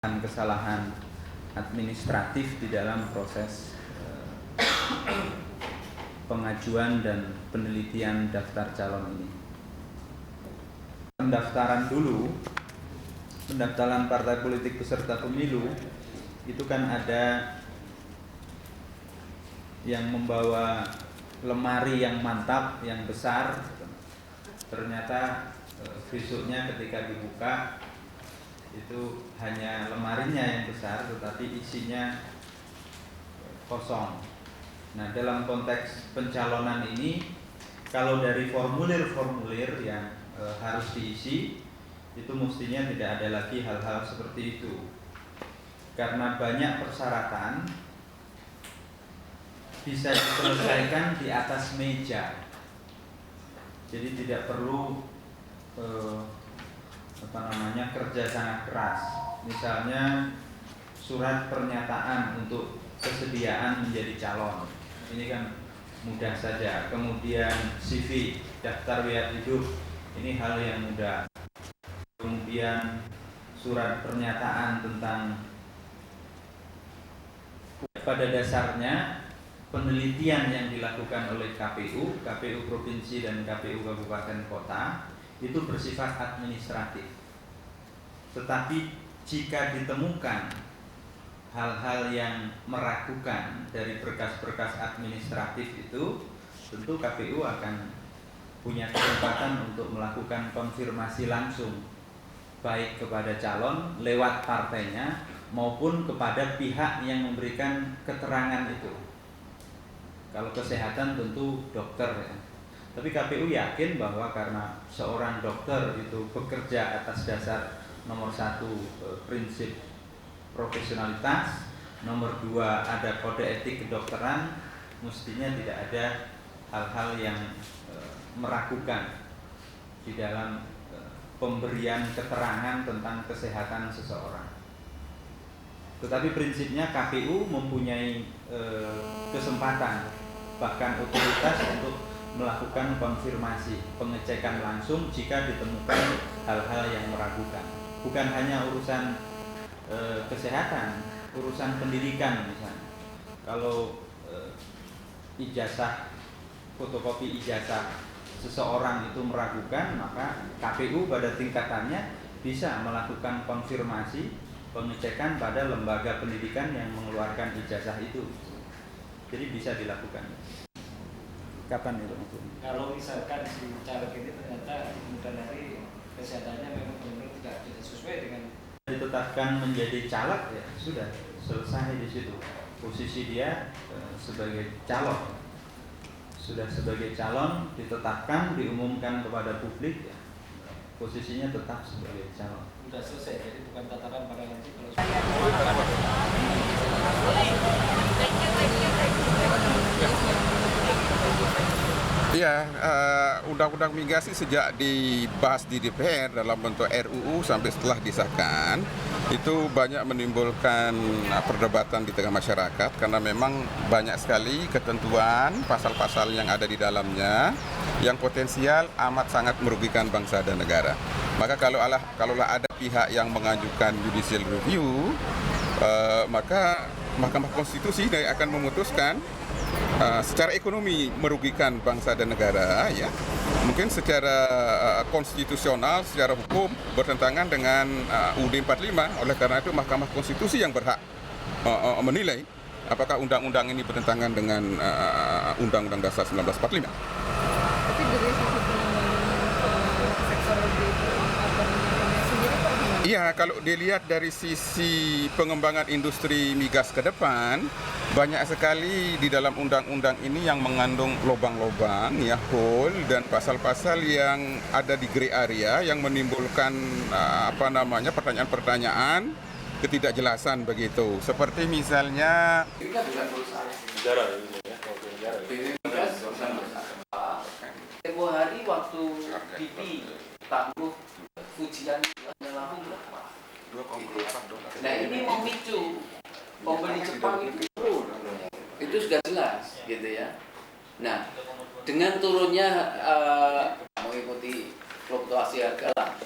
kesalahan administratif di dalam proses pengajuan dan penelitian daftar calon ini. Pendaftaran dulu, pendaftaran partai politik peserta pemilu itu kan ada yang membawa lemari yang mantap, yang besar. Ternyata besoknya ketika dibuka itu hanya lemarinya yang besar, tetapi isinya kosong. Nah, dalam konteks pencalonan ini, kalau dari formulir-formulir yang harus diisi, itu mestinya tidak ada lagi hal-hal seperti itu. Karena banyak persyaratan bisa diselesaikan di atas meja. Jadi tidak perlu kerja sangat keras. Misalnya surat pernyataan untuk kesediaan menjadi calon, ini kan mudah saja. Kemudian CV, daftar riwayat hidup, ini hal yang mudah. Kemudian surat pernyataan tentang, pada dasarnya penelitian yang dilakukan oleh KPU Provinsi dan KPU Kabupaten Kota itu bersifat administratif. Tetapi jika ditemukan hal-hal yang meragukan dari berkas-berkas administratif itu, tentu KPU akan punya kesempatan untuk melakukan konfirmasi langsung, baik kepada calon lewat partainya maupun kepada pihak yang memberikan keterangan itu. Kalau kesehatan tentu dokter ya. Tapi KPU yakin bahwa karena seorang dokter itu bekerja atas dasar nomor 1 prinsip profesionalitas, nomor 2 ada kode etik kedokteran, mestinya tidak ada hal-hal yang meragukan di dalam pemberian keterangan tentang kesehatan seseorang. Tetapi prinsipnya KPU mempunyai kesempatan, bahkan otoritas untuk melakukan konfirmasi, pengecekan langsung jika ditemukan hal-hal yang meragukan. Bukan hanya urusan kesehatan, urusan pendidikan misalnya. Kalau ijazah, fotokopi ijazah seseorang itu meragukan, maka KPU pada tingkatannya bisa melakukan konfirmasi, pengecekan pada lembaga pendidikan yang mengeluarkan ijazah itu. Jadi bisa dilakukan. Kapan itu? Kalau misalkan si caleg ini ternyata kemudian hari kesehatannya memang benar tidak sesuai dengan ditetapkan menjadi caleg, ya sudah selesai di situ. Posisi dia sebagai calon, sudah sebagai calon ditetapkan, diumumkan kepada publik, ya, posisinya tetap sebagai calon. Sudah selesai, jadi bukan tataran pada nanti kalau Iya, undang-undang migrasi sejak dibahas di DPR dalam bentuk RUU sampai setelah disahkan itu banyak menimbulkan perdebatan di tengah masyarakat karena memang banyak sekali ketentuan pasal-pasal yang ada di dalamnya yang potensial amat sangat merugikan bangsa dan negara. Maka kalaulah ada pihak yang mengajukan judicial review, maka Mahkamah Konstitusi akan memutuskan secara ekonomi merugikan bangsa dan negara, ya, mungkin secara konstitusional, secara hukum bertentangan dengan UUD 45. Oleh karena itu Mahkamah Konstitusi yang berhak menilai apakah undang-undang ini bertentangan dengan Undang-Undang Dasar 1945. Tapi dari sisi pengembangan sektor di sendiri Pak gimana? Iya, kalau dilihat dari sisi pengembangan industri migas ke depan, banyak sekali di dalam undang-undang ini yang mengandung lubang-lubang, ya, hole dan pasal-pasal yang ada di gray area yang menimbulkan pertanyaan-pertanyaan ketidakjelasan begitu. Seperti misalnya tempo hari waktu BP tangguh ujian langsung berapa? Nah, ini memicu pembeli Jepang itu sudah jelas, gitu ya. Nah, dengan turunnya mengikuti fluktuasi harga lah,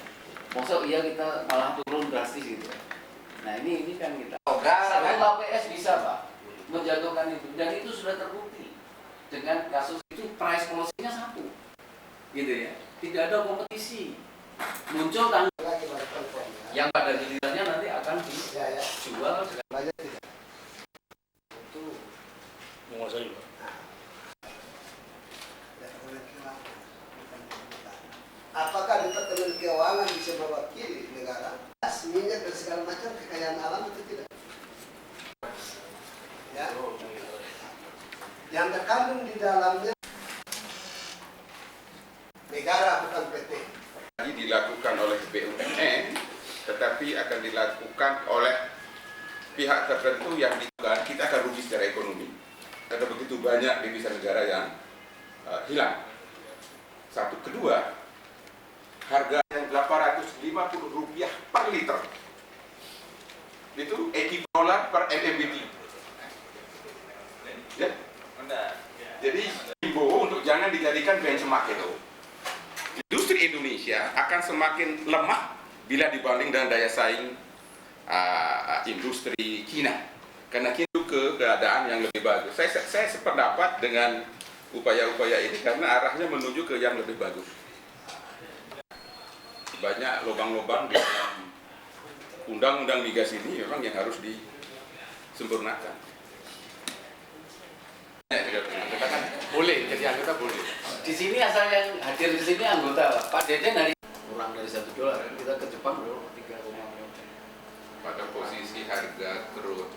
maksud iya kita malah turun drastis gitu. Nah ini kan kita. Satu KPS bisa Pak menjatuhkan itu, dan itu sudah terbukti dengan kasus itu price policy-nya satu, gitu ya. Tidak ada kompetisi. Muncul tanggal yang pada gilirannya nanti akan dijual dengan itu menguasai. Apakah Departemen Keuangan bisa mewakili negara? Minyak dan segala macam kekayaan alam itu tidak. Ya. Yang terkandung di dalamnya negara bukan PT. Ini dilakukan oleh BUMN, tetapi akan dilakukan oleh pihak tertentu yang diduga kita akan rugi secara ekonomi. Ada begitu banyak devisa negara yang hilang. Satu, kedua, harga yang Rp850 per liter. Itu equivalent per MMBT. Ya. Jadi himbau untuk jangan dijadikan benchmark itu. Industri Indonesia akan semakin lemah bila dibanding dengan daya saing industri Cina. Karena itu ke keadaan yang lebih bagus. Saya sependapat dengan upaya-upaya ini karena arahnya menuju ke yang lebih bagus. Banyak lubang-lubang di dalam undang-undang migas ini memang yang harus disempurnakan. kita kan boleh jadi anggota boleh. Di sini asal yang hadir di sini anggota Pak Deden dari kurang dari $1 kita ke Jepang bro 3,5. Pada posisi harga crude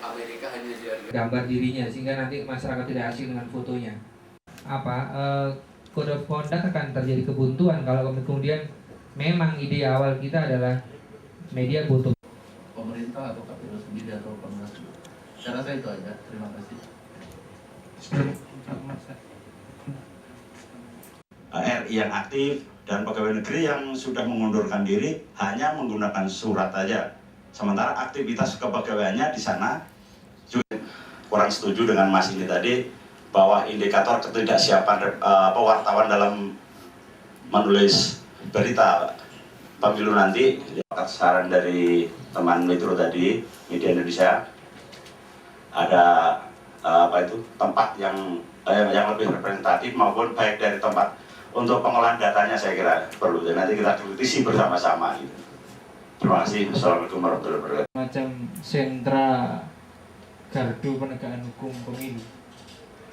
Amerika hanya di harga gambar dirinya sehingga nanti masyarakat tidak asing dengan fotonya. Code of conduct akan terjadi kebuntuan kalau kemudian memang ide awal kita adalah media butuh pemerintah atau KPU sendiri atau Komnas. Saya rasa itu aja. Terima kasih. RI yang aktif dan pegawai negeri yang sudah mengundurkan diri hanya menggunakan surat aja. Sementara aktivitas kepegawaiannya di sana juga kurang setuju dengan Mas ini tadi bahwa indikator ketidaksiapan wartawan dalam menulis berita pemilu nanti. Saran dari teman Metro tadi, Media Indonesia, ada tempat yang lebih representatif maupun baik dari tempat untuk pengolahan datanya saya kira perlu. Dan nanti kita kritisi bersama-sama. Gitu. Terima kasih. Assalamualaikum warahmatullahi wabarakatuh. macam sentra gardu penegakan hukum pemilu.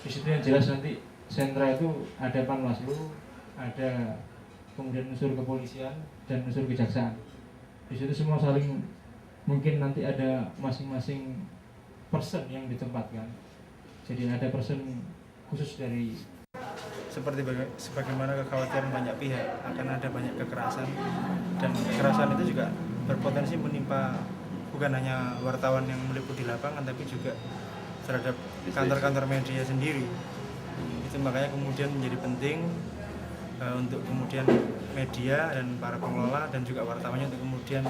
Di situ yang jelas nanti sentra itu ada Panwaslu, ada kemudian unsur kepolisian dan unsur kejaksaan. Di situ semua saling mungkin nanti ada masing-masing person yang ditempatkan. Jadi ada person khusus dari sebagaimana kekhawatiran banyak pihak akan ada banyak kekerasan, dan kekerasan itu juga berpotensi menimpa bukan hanya wartawan yang meliput di lapangan tapi juga terhadap kantor-kantor media sendiri. Itu makanya kemudian menjadi penting untuk kemudian media dan para pengelola dan juga wartawannya untuk kemudian